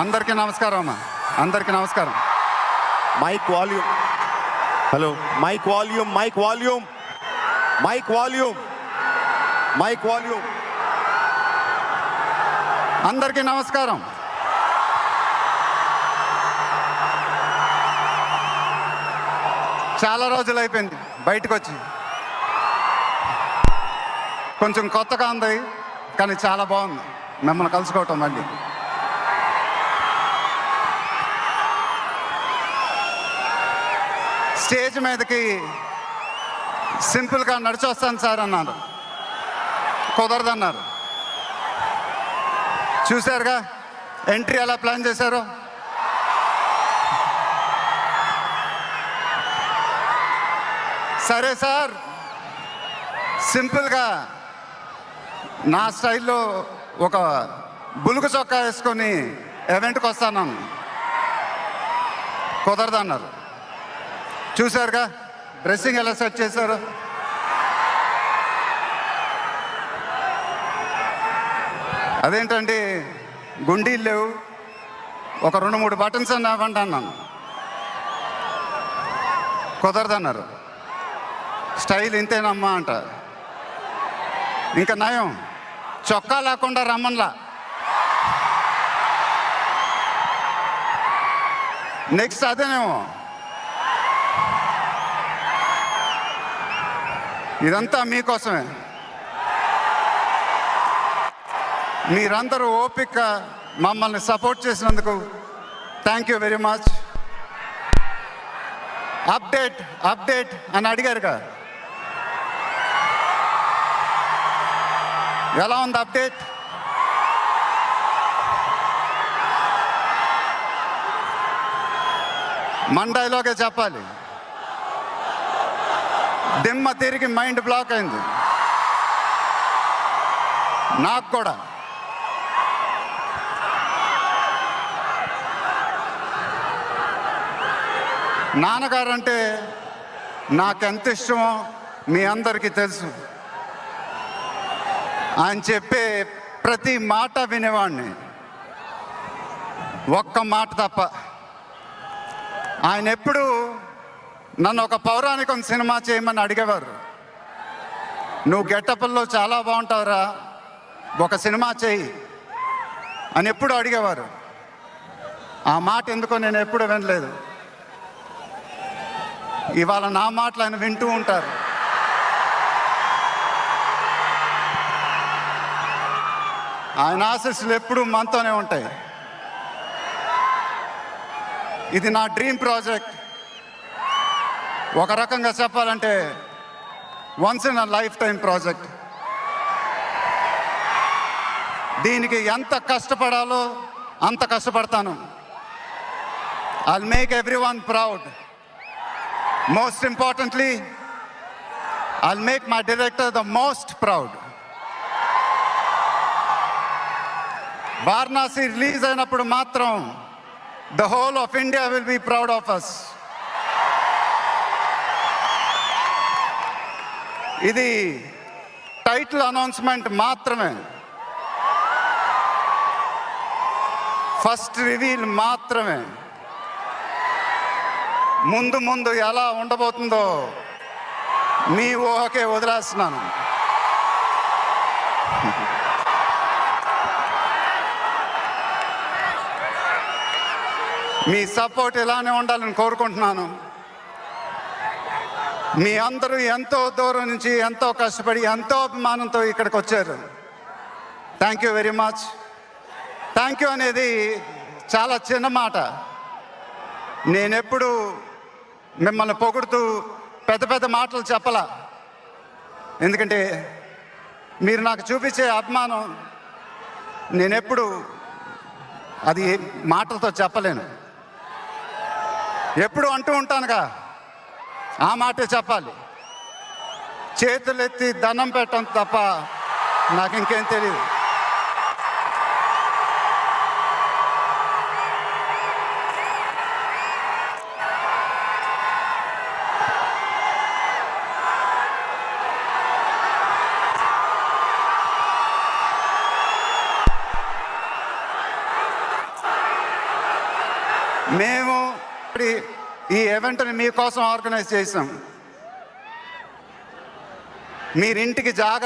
అందరికీ నమస్కారం అమ్మా, అందరికీ నమస్కారం. Mic volume. Hello, mic volume, mic volume, mic volume, mic volume. అందరికీ నమస్కారం. చాలా రోజులు అయిపోయింది బయటకు వచ్చి, కొంచెం కొత్తగా ఉంది కానీ చాలా బాగుంది మిమ్మల్ని కలుసుకోవటం. మళ్ళీ స్టేజ్ మీదకి సింపుల్గా నడిచి వస్తాను సార్ అన్నారు, కుదరదన్నారు. చూశారుగా ఎంట్రీ ఎలా ప్లాన్ చేశారు. సరే సార్, సింపుల్గా నా స్టైల్లో ఒక బులుగు చొక్కా వేసుకొని ఈవెంట్కి వస్తాను, కుదరదన్నారు. చూశారుగా డ్రెస్సింగ్ ఎలా సెట్ చేశారు. అదేంటండి గుండీలు లేవు, ఒక 2-3 బటన్స్ అన్న ఇవ్వండి అన్నాను, కుదరదన్నారు. స్టైల్ ఇంతేనమ్మా అంట. ఇంకా నయం, చొక్కా లేకుండా రమ్మన్లా. నెక్స్ట్ అదేనేమో. ఇదంతా మీకోసమే. మీరందరూ ఓపిక మమ్మల్ని సపోర్ట్ చేసినందుకు thank you very much. Update update అని అడిగారుగా, ఎలా ఉంది అప్డేట్? మన డైలాగే చెప్పాలి. దిమ్మ తిరిగి మైండ్ బ్లాక్ అయింది నాకు కూడా. నాన్నగారంటే నాకెంత ఇష్టమో మీ అందరికీ తెలుసు. ఆయన చెప్పే ప్రతి మాట వినేవాడిని, ఒక్క మాట తప్ప. ఆయన ఎప్పుడు నన్ను ఒక పౌరాణికం సినిమా చేయమని అడిగేవారు. నువ్వు గెటప్ల్లో చాలా బాగుంటావురా, ఒక సినిమా చేయి అని ఎప్పుడు అడిగేవారు. ఆ మాట ఎందుకో నేను ఎప్పుడు వినలేదు. ఇవాళ నా మాటలు ఆయన వింటూ ఉంటారు. ఆయన ఆశీస్సులు ఎప్పుడూ మనతోనే ఉంటాయి. ఇది నా డ్రీమ్ ప్రాజెక్ట్. ఒక రకంగా చెప్పాలంటే once in a lifetime project. దీనికి ఎంత కష్టపడాలో అంత కష్టపడతాను. I'll make everyone proud. Most importantly I'll make my director the most proud. Varanasi release అయినప్పుడు మాత్రం the whole of India will be proud of us. ఇది టైటిల్ అనౌన్స్మెంట్ మాత్రమే, first reveal మాత్రమే. ముందు ముందు ఎలా ఉండబోతుందో మీ ఊహకే వదిలేస్తున్నాను. మీ సపోర్ట్ ఇలానే ఉండాలని కోరుకుంటున్నాను. మీ అందరూ ఎంతో దూరం నుంచి ఎంతో కష్టపడి ఎంతో అభిమానంతో ఇక్కడికి వచ్చారు. Thank you very much. Thank you అనేది చాలా చిన్న మాట. నేనెప్పుడు మిమ్మల్ని పొగుడుతూ పెద్ద పెద్ద మాటలు చెప్పలా, ఎందుకంటే మీరు నాకు చూపించే అభిమానం నేనెప్పుడు అది మాటలతో చెప్పలేను. ఎప్పుడు అంటూ ఉంటానుగా, ఆ మాటే చెప్పాలి. చేతులెత్తి దండం పెట్టడం తప్ప నాకు ఇంకేం తెలియదు. మేము ఈ ఈవెంట్ని మీకోసం ఆర్గనైజ్ చేసాం. మీరింటికి జాగ్రత్త